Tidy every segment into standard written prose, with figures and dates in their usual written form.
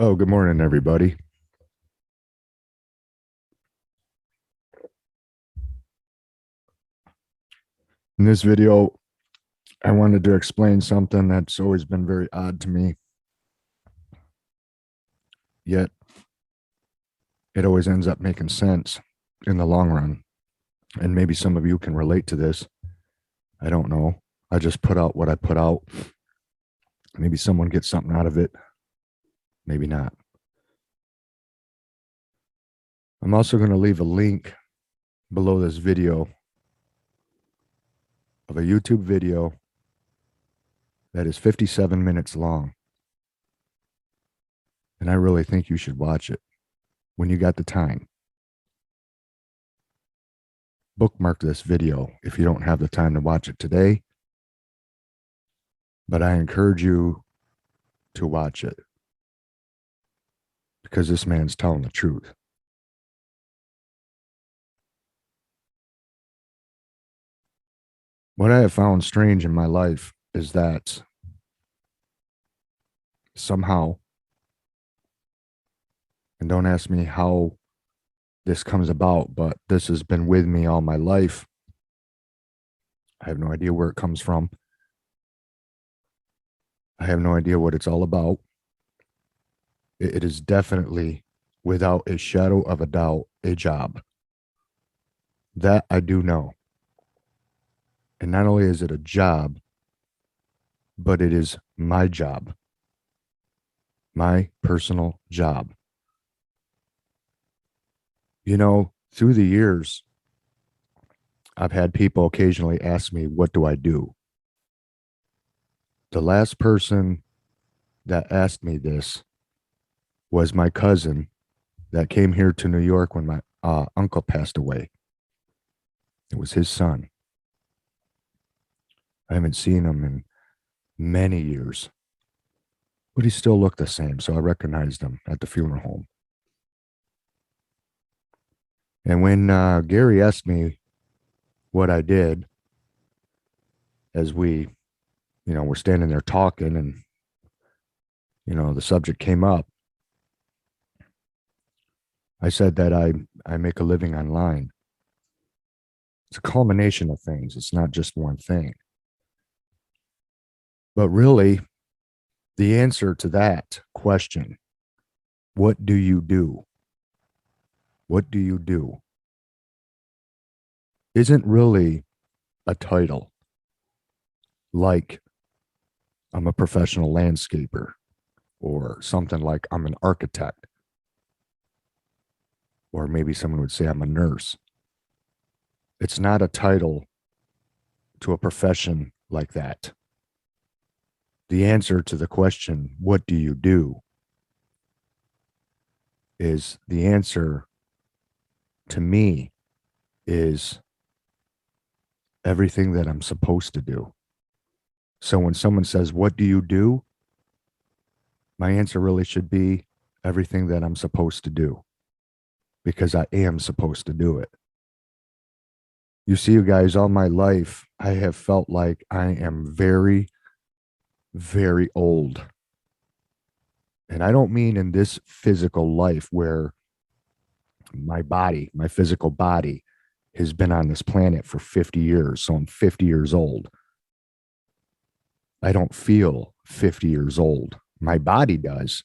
Oh, good morning, everybody. In this video, I wanted to explain something that's always been very odd to me, yet it always ends up making sense in the long run. And maybe some of you can relate to this. I don't know. I just put out what I put out. Maybe someone gets something out of it, maybe not. I'm also going to leave a link below this video of a YouTube video that is 57 minutes long. And I really think you should watch it when you got the time. Bookmark this video if you don't have the time to watch it today, but I encourage you to watch it because this man's telling the truth. What I have found strange in my life is that somehow, and don't ask me how this comes about, but this has been with me all my life. I have no idea where it comes from. I have no idea what it's all about. It is definitely, without a shadow of a doubt, a job. That I do know. And not only is it a job, but it is my job, my personal job. You know, through the years, I've had people occasionally ask me, what do I do? The last person that asked me this was my cousin that came here to New York when my uncle passed away. It was his son. I haven't seen him in many years, but he still looked the same. So I recognized him at the funeral home. And when Gary asked me what I did, as we're standing there talking and, the subject came up, I said that I make a living online. It's a culmination of things. It's not just one thing. But really, the answer to that question, what do you do? What do you do? Isn't really a title like I'm a professional landscaper or something like I'm an architect. Or maybe someone would say I'm a nurse. It's not a title to a profession like that. The answer to the question, what do you do? Is the answer to me is everything that I'm supposed to do. So when someone says, what do you do? My answer really should be everything that I'm supposed to do, because I am supposed to do it. You see, you guys, all my life, I have felt like I am very, very old. And I don't mean in this physical life where my body, my physical body, has been on this planet for 50 years. So I'm 50 years old. I don't feel 50 years old. My body does.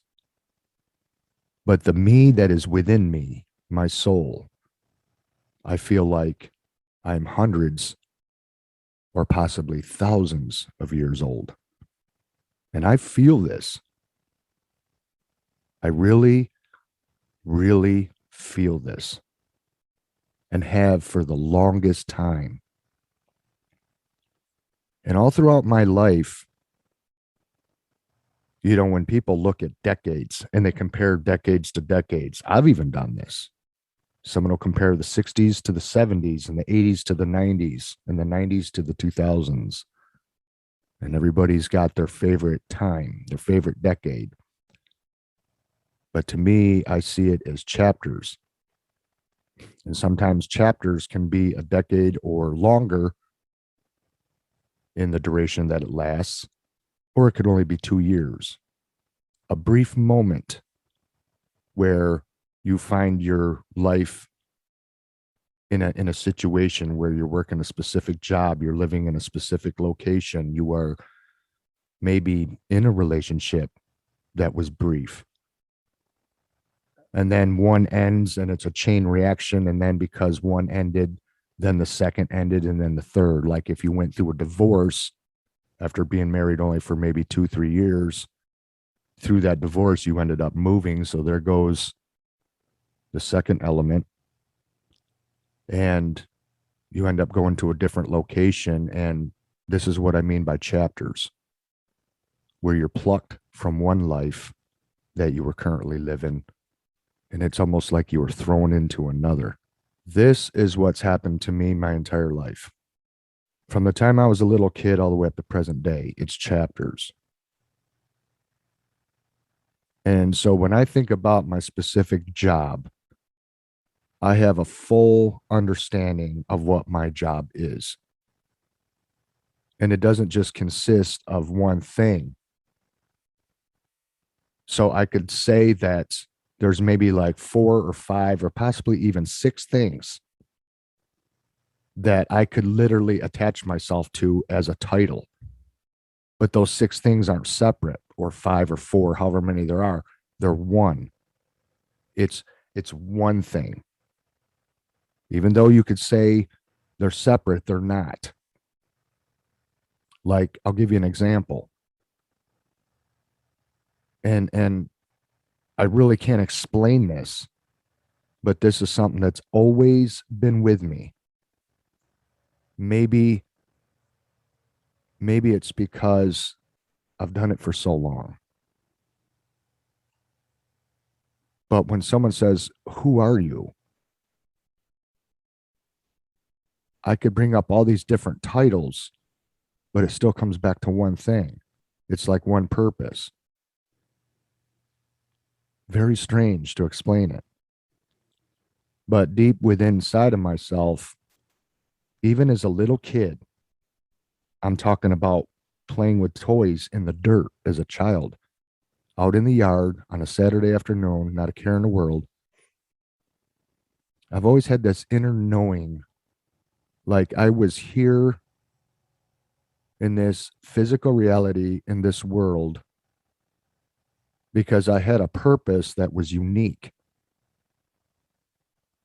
But the me that is within me, my soul, I feel like I'm hundreds or possibly thousands of years old. And I feel this. I really, really feel this and have for the longest time. And all throughout my life, when people look at decades and they compare decades to decades, I've even done this. Someone will compare the 60s to the 70s and the 80s to the 90s and the 90s to the 2000s. And everybody's got their favorite time, their favorite decade. But to me, I see it as chapters. And sometimes chapters can be a decade or longer in the duration that it lasts, or it could only be 2 years. A brief moment where you find your life in a situation where you're working a specific job, you're living in a specific location, you are maybe in a relationship that was brief. And then one ends and it's a chain reaction. And then because one ended, then the second ended, and then the third. Like if you went through a divorce after being married only for maybe 2-3 years, through that divorce, you ended up moving. So there goes the second element. And you end up going to a different location. And this is what I mean by chapters, where you're plucked from one life that you were currently living, and it's almost like you were thrown into another. This is what's happened to me my entire life. From the time I was a little kid all the way up to present day, it's chapters. And so when I think about my specific job, I have a full understanding of what my job is. And it doesn't just consist of one thing. So I could say that there's maybe like 4 or 5 or possibly even 6 things that I could literally attach myself to as a title. But those 6 things aren't separate, or 5 or 4, however many there are. They're one. It's one thing. Even though you could say they're separate, they're not. Like, I'll give you an example. And I really can't explain this, but this is something that's always been with me. Maybe it's because I've done it for so long. But when someone says, "Who are you?" I could bring up all these different titles, but it still comes back to one thing. It's like one purpose. Very strange to explain it. But deep within inside of myself, even as a little kid, I'm talking about playing with toys in the dirt as a child, out in the yard on a Saturday afternoon, not a care in the world. I've always had this inner knowing, like I was here in this physical reality, in this world, because I had a purpose that was unique.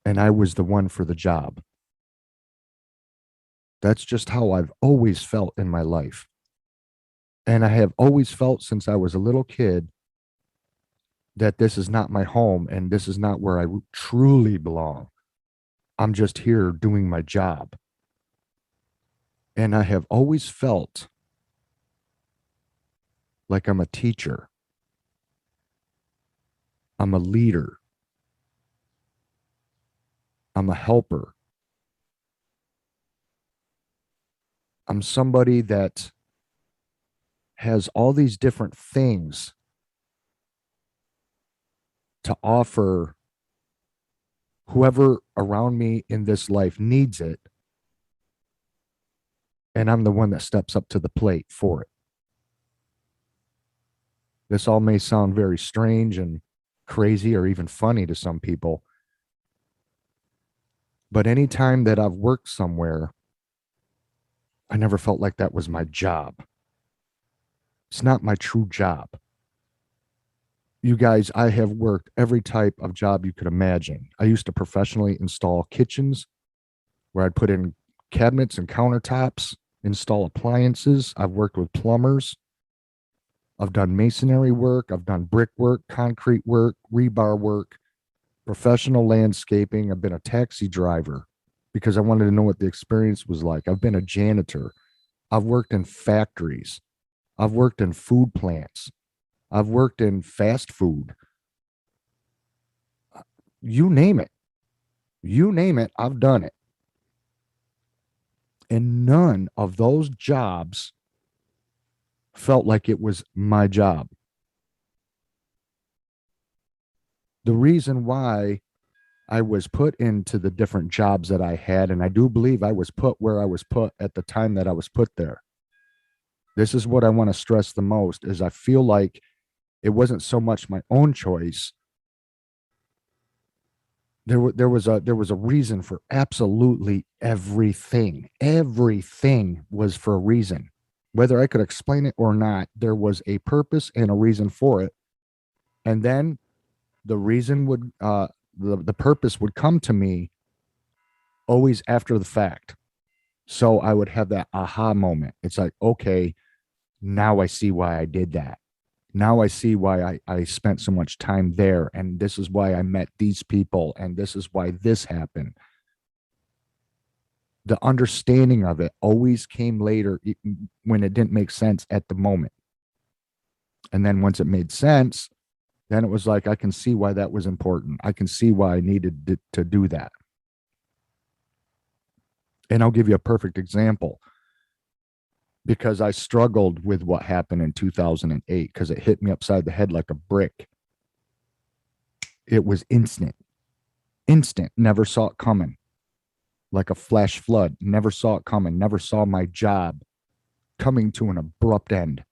And I was the one for the job. That's just how I've always felt in my life. And I have always felt since I was a little kid that this is not my home and this is not where I truly belong. I'm just here doing my job. And I have always felt like I'm a teacher. I'm a leader. I'm a helper. I'm somebody that has all these different things to offer whoever around me in this life needs it. And I'm the one that steps up to the plate for it. This all may sound very strange and crazy or even funny to some people. But anytime that I've worked somewhere, I never felt like that was my job. It's not my true job. You guys, I have worked every type of job you could imagine. I used to professionally install kitchens where I'd put in cabinets and countertops, install appliances. I've worked with plumbers. I've done masonry work. I've done brick work, concrete work, rebar work, professional landscaping. I've been a taxi driver because I wanted to know what the experience was like. I've been a janitor. I've worked in factories. I've worked in food plants. I've worked in fast food. You name it. You name it, I've done it. And none of those jobs felt like it was my job. The reason why I was put into the different jobs that I had, and I do believe I was put where I was put at the time that I was put there. This is what I want to stress the most, is I feel like it wasn't so much my own choice, There was a reason for absolutely everything. Everything was for a reason. Whether I could explain it or not, there was a purpose and a reason for it. And then the reason would the purpose would come to me always after the fact. So I would have that aha moment. It's like, okay, now I see why I did that. Now I see why I spent so much time there. And this is why I met these people. And this is why this happened. The understanding of it always came later when it didn't make sense at the moment. And then once it made sense, then it was like, I can see why that was important. I can see why I needed to do that. And I'll give you a perfect example because I struggled with what happened in 2008 because it hit me upside the head like a brick. It was instant, never saw it coming. Like a flash flood, never saw it coming, never saw my job coming to an abrupt end.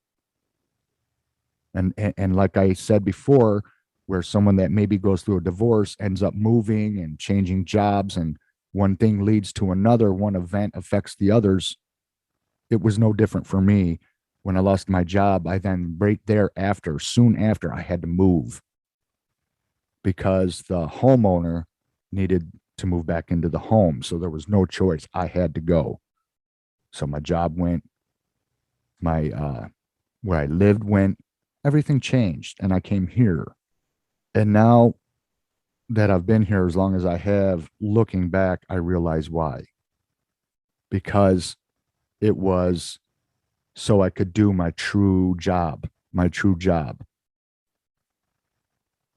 And like I said before, where someone that maybe goes through a divorce ends up moving and changing jobs, and one thing leads to another, one event affects the others. It was no different for me. When I lost my job, I then right thereafter, soon after, I had to move because the homeowner needed to move back into the home. So there was no choice. I had to go. So my job went, my where I lived went, everything changed, and I came here. And now that I've been here as long as I have, looking back, I realize why. Because it was so I could do my true job, my true job.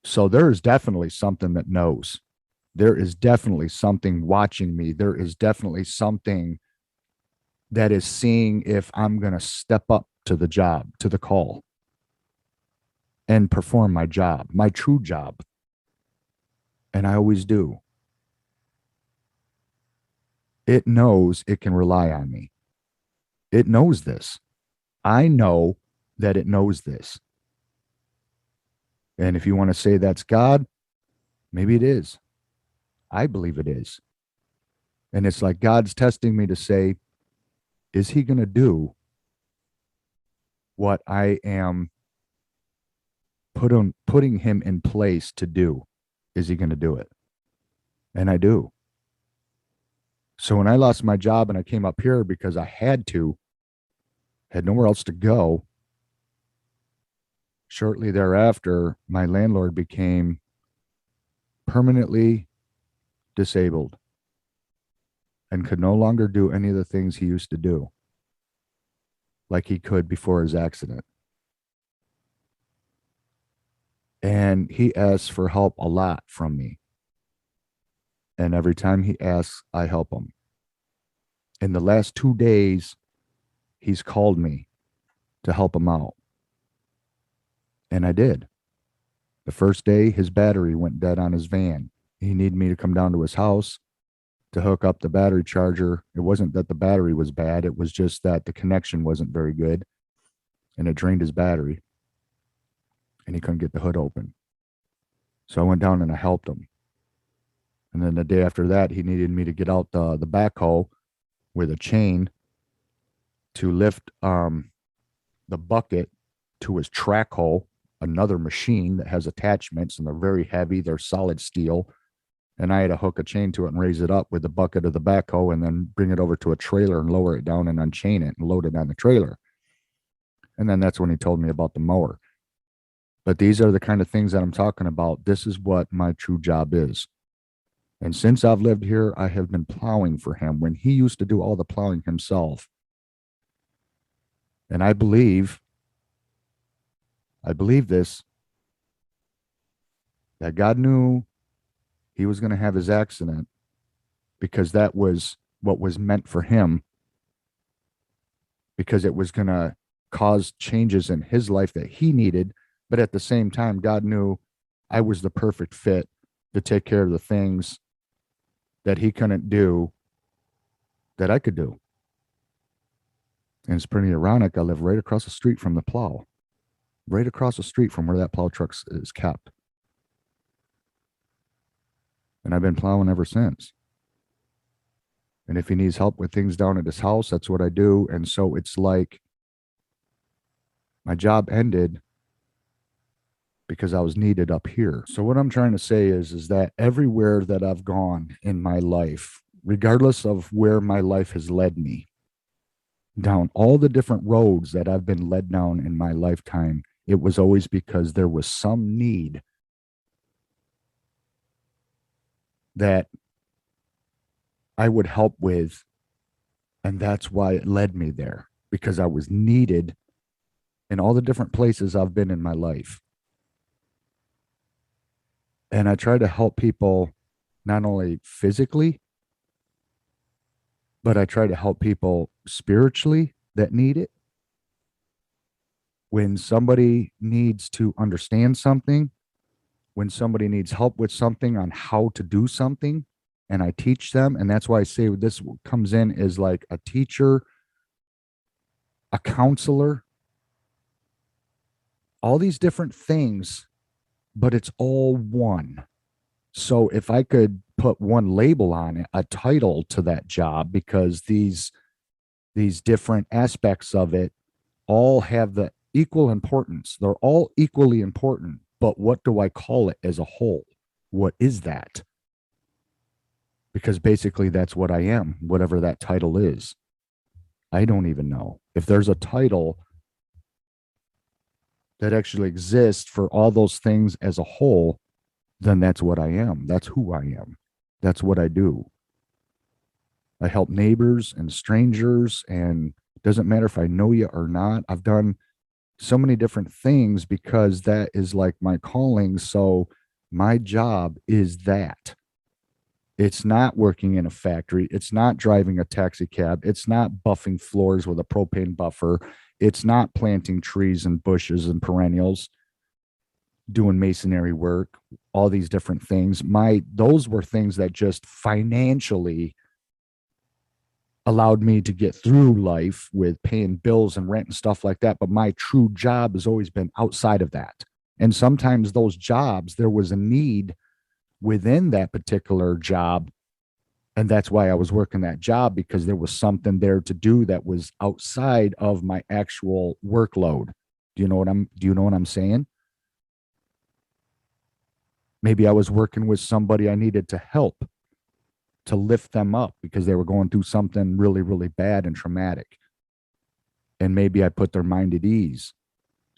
So there is definitely something that knows. There is definitely something watching me. There is definitely something that is seeing if I'm going to step up to the job, to the call, and perform my job, my true job. And I always do. It knows it can rely on me. It knows this. I know that it knows this. And if you want to say that's God, maybe it is. I believe it is. And it's like God's testing me to say, is he going to do what I am putting him in place to do? Is he going to do it? And I do. So when I lost my job and I came up here because I had to, had nowhere else to go, shortly thereafter, my landlord became permanently disabled and could no longer do any of the things he used to do like he could before his accident. And he asked for help a lot from me. And every time he asks, I help him. In the last 2 days, he's called me to help him out. And I did. The first day, his battery went dead on his van. He needed me to come down to his house to hook up the battery charger. It wasn't that the battery was bad. It was just that the connection wasn't very good and it drained his battery and he couldn't get the hood open. So I went down and I helped him. And then the day after that, he needed me to get out the backhoe with a chain to lift the bucket to his track hole, another machine that has attachments and they're very heavy. They're solid steel. And I had to hook a chain to it and raise it up with the bucket of the backhoe and then bring it over to a trailer and lower it down and unchain it and load it on the trailer. And then that's when he told me about the mower. But these are the kind of things that I'm talking about. This is what my true job is. And since I've lived here, I have been plowing for him when he used to do all the plowing himself. And I believe this, that God knew he was going to have his accident because that was what was meant for him, because it was going to cause changes in his life that he needed. But at the same time, God knew I was the perfect fit to take care of the things that he couldn't do that I could do. And it's pretty ironic. I live right across the street from the plow, right across the street from where that plow truck is kept. And I've been plowing ever since. And if he needs help with things down at his house, that's what I do. And so it's like my job ended because I was needed up here. So what I'm trying to say is that everywhere that I've gone in my life, regardless of where my life has led me, down all the different roads that I've been led down in my lifetime, it was always because there was some need that I would help with. And that's why it led me there, because I was needed in all the different places I've been in my life. And I try to help people not only physically, but I try to help people spiritually that need it. When somebody needs to understand something, when somebody needs help with something on how to do something, and I teach them. And that's why I say this comes in as like a teacher, a counselor, all these different things, but it's all one. So if I could put one label on it, a title to that job, because these different aspects of it all have the equal importance. They're all equally important, but what do I call it as a whole? What is that? Because basically that's what I am, whatever that title is. I don't even know. If there's a title that actually exists for all those things as a whole, then that's what I am. That's who I am. That's what I do. I help neighbors and strangers, and it doesn't matter if I know you or not. I've done so many different things because that is like my calling. So my job is that. It's not working in a factory. It's not driving a taxi cab. It's not buffing floors with a propane buffer. It's not planting trees and bushes and perennials, doing masonry work, all these different things. Those were things that just financially allowed me to get through life with paying bills and rent and stuff like that. But my true job has always been outside of that. And sometimes those jobs, there was a need within that particular job. And that's why I was working that job, because there was something there to do that was outside of my actual workload. Do you know what I'm saying? Maybe I was working with somebody I needed to help, to lift them up because they were going through something really, really bad and traumatic. And maybe I put their mind at ease.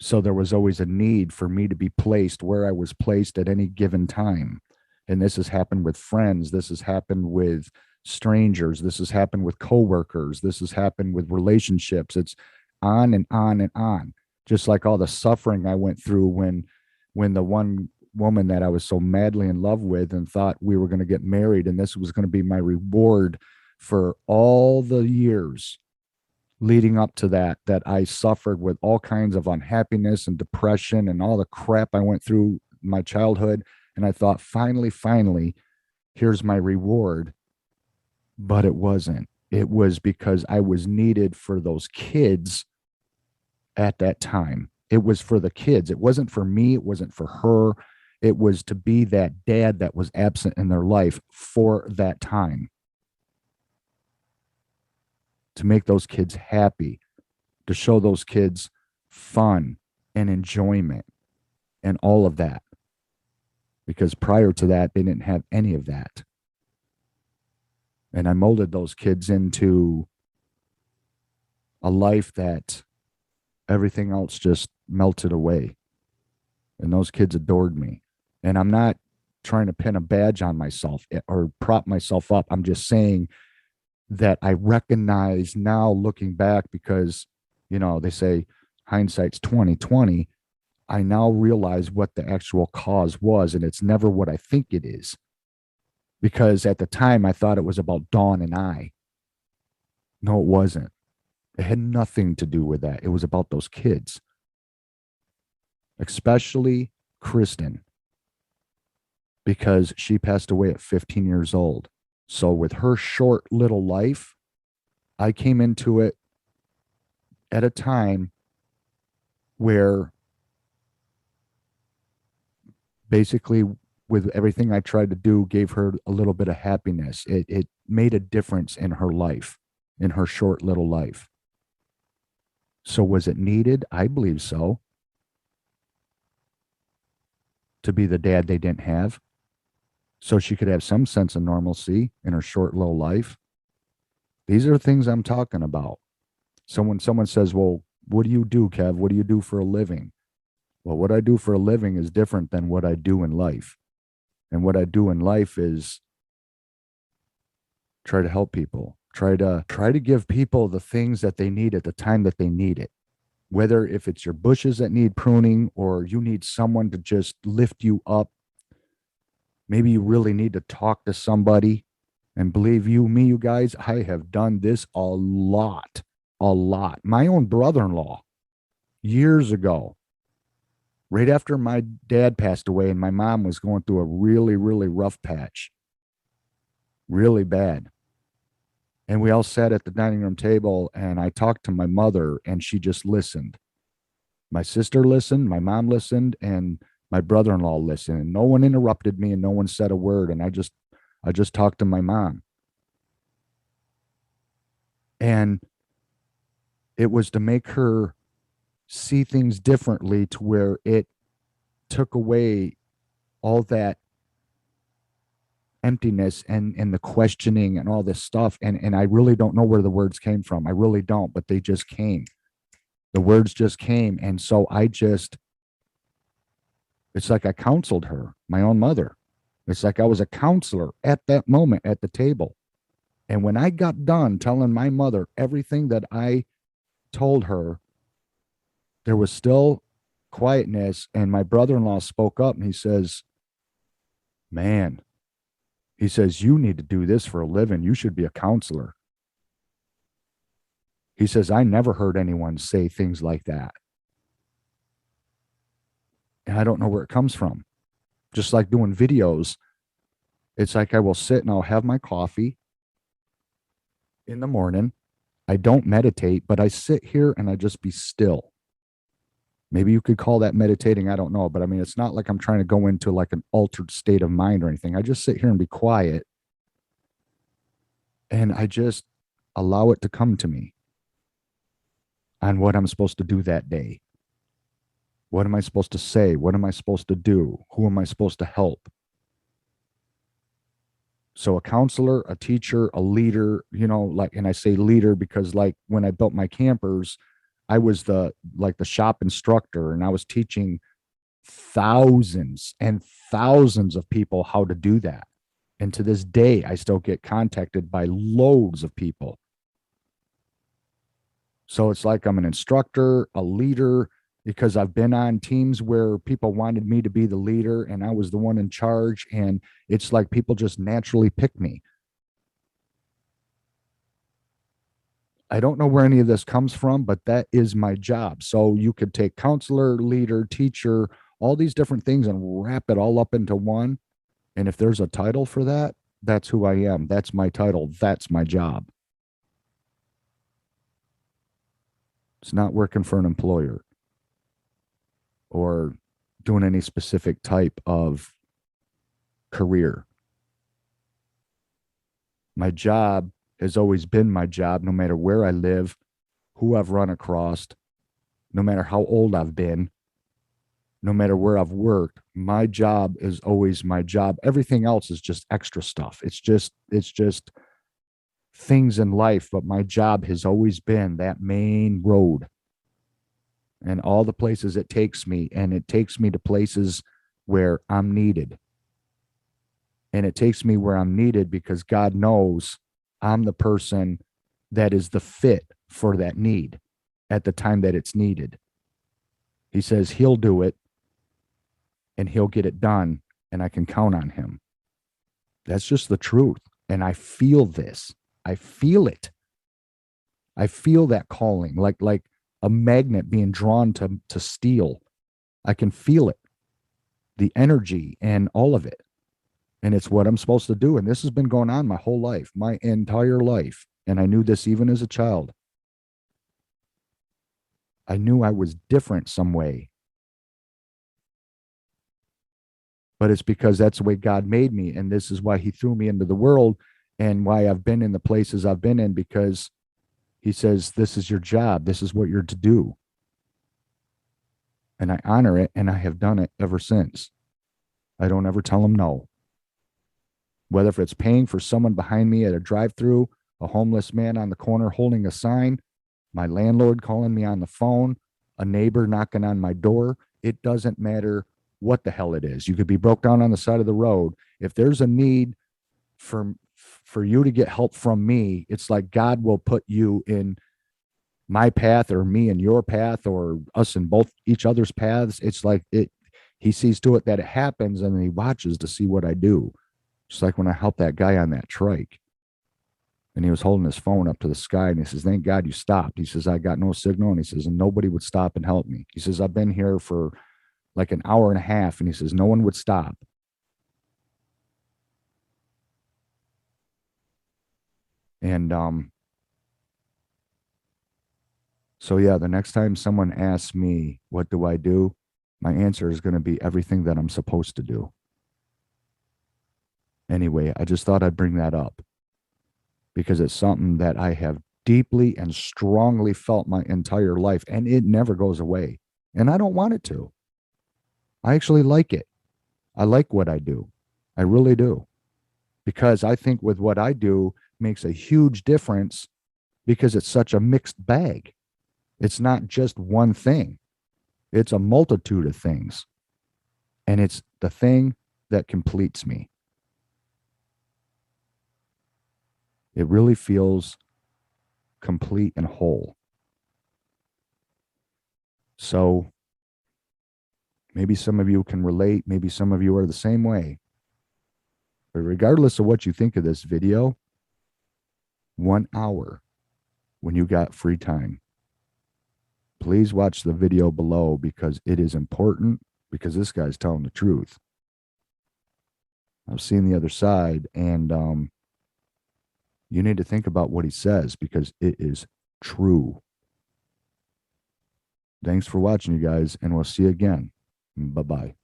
So there was always a need for me to be placed where I was placed at any given time. And this has happened with friends. This has happened with strangers. This has happened with coworkers. This has happened with relationships. It's on and on and on. Just like all the suffering I went through when the one woman that I was so madly in love with and thought we were going to get married and this was going to be my reward for all the years leading up to that I suffered with all kinds of unhappiness and depression and all the crap I went through in my childhood. And I thought, finally, here's my reward. But it wasn't. It was because I was needed for those kids at that time. It was for the kids. It wasn't for me. It wasn't for her. It was to be that dad that was absent in their life for that time, to make those kids happy, to show those kids fun and enjoyment and all of that. Because prior to that, they didn't have any of that. And I molded those kids into a life that everything else just melted away. And those kids adored me. And I'm not trying to pin a badge on myself or prop myself up. I'm just saying that I recognize now looking back, because, they say hindsight's 2020. I now realize what the actual cause was, and it's never what I think it is. Because at the time I thought it was about Dawn and I. No, it wasn't. It had nothing to do with that. It was about those kids, especially Kristen, because she passed away at 15 years old. So with her short little life, I came into it at a time where basically with everything I tried to do, gave her a little bit of happiness. It made a difference in her life, in her short little life. So was it needed? I believe so. To be the dad they didn't have, so she could have some sense of normalcy in her short little life. These are things I'm talking about. So when someone says, well, what do you do, Kev? What do you do for a living? Well, what I do for a living is different than what I do in life. And what I do in life is try to help people, try to give people the things that they need at the time that they need it. Whether if it's your bushes that need pruning or you need someone to just lift you up, maybe you really need to talk to somebody. And believe you me, you guys, I have done this a lot, a lot. My own brother-in-law years ago, right after my dad passed away and my mom was going through a really, really rough patch, really bad. And we all sat at the dining room table and I talked to my mother and she just listened. My sister listened, my mom listened, and my brother-in-law listened. And no one interrupted me and no one said a word. And I just talked to my mom. And it was to make her see things differently to where it took away all that emptiness and the questioning and all this stuff. And I really don't know where the words came from. I really don't, but they just came. The words just came. And so it's like I counseled her, my own mother. It's like I was a counselor at that moment at the table. And when I got done telling my mother everything that I told her, there was still quietness. And my brother-in-law spoke up and he says, man, he says, you need to do this for a living. You should be a counselor. He says, I never heard anyone say things like that. And I don't know where it comes from. Just like doing videos, it's like I will sit and I'll have my coffee in the morning. I don't meditate, but I sit here and I just be still. Maybe you could call that meditating. I don't know. But I mean, it's not like I'm trying to go into like an altered state of mind or anything. I just sit here and be quiet. And I just allow it to come to me on what I'm supposed to do that day. What am I supposed to say? What am I supposed to do? Who am I supposed to help? So a counselor, a teacher, a leader, like, and I say leader because like when I built my campers, I was the shop instructor and I was teaching thousands and thousands of people how to do that. And to this day, I still get contacted by loads of people. So it's like I'm an instructor, a leader, because I've been on teams where people wanted me to be the leader and I was the one in charge. And it's like people just naturally pick me. I don't know where any of this comes from, but that is my job. So you could take counselor, leader, teacher, all these different things and wrap it all up into one. And if there's a title for that, that's who I am. That's my title. That's my job. It's not working for an employer or doing any specific type of career. My job has always been my job, no matter where I live, who I've run across, no matter how old I've been, no matter where I've worked. My job is always my job. Everything else is just extra stuff. It's just things in life, but my job has always been that main road and all the places it takes me. And it takes me to places where I'm needed. And it takes me where I'm needed because God knows I'm the person that is the fit for that need at the time that it's needed. He says he'll do it and he'll get it done and I can count on him. That's just the truth. And I feel this. I feel it. I feel that calling like a magnet being drawn to steel. I can feel it, the energy and all of it. And it's what I'm supposed to do. And this has been going on my whole life, my entire life. And I knew this even as a child. I knew I was different some way. but it's because that's the way God made me. And this is why he threw me into the world and why I've been in the places I've been in, because he says, this is your job. This is what you're to do. And I honor it. And I have done it ever since. I don't ever tell him no. Whether if it's paying for someone behind me at a drive-through, a homeless man on the corner holding a sign, my landlord calling me on the phone, a neighbor knocking on my door, it doesn't matter what the hell it is. You could be broke down on the side of the road. If there's a need for you to get help from me, it's like God will put you in my path or me in your path or us in both each other's paths. It's like he sees to it that it happens, and then he watches to see what I do. Just like when I helped that guy on that trike and he was holding his phone up to the sky and he says, thank God you stopped. He says, I got no signal. And he says, and nobody would stop and help me. He says, I've been here for like an hour and a half. And he says, no one would stop. And so yeah, the next time someone asks me, what do I do? My answer is going to be everything that I'm supposed to do. Anyway, I just thought I'd bring that up because it's something that I have deeply and strongly felt my entire life, and it never goes away. And I don't want it to. I actually like it. I like what I do. I really do. Because I think with what I do makes a huge difference because it's such a mixed bag. It's not just one thing. It's a multitude of things. And it's the thing that completes me. It really feels complete and whole. So maybe some of you can relate. Maybe some of you are the same way. But regardless of what you think of this video, 1 hour when you got free time, please watch the video below because it is important, because this guy's telling the truth. I've seen the other side, and you need to think about what he says because it is true. Thanks for watching, you guys, and we'll see you again. Bye-bye.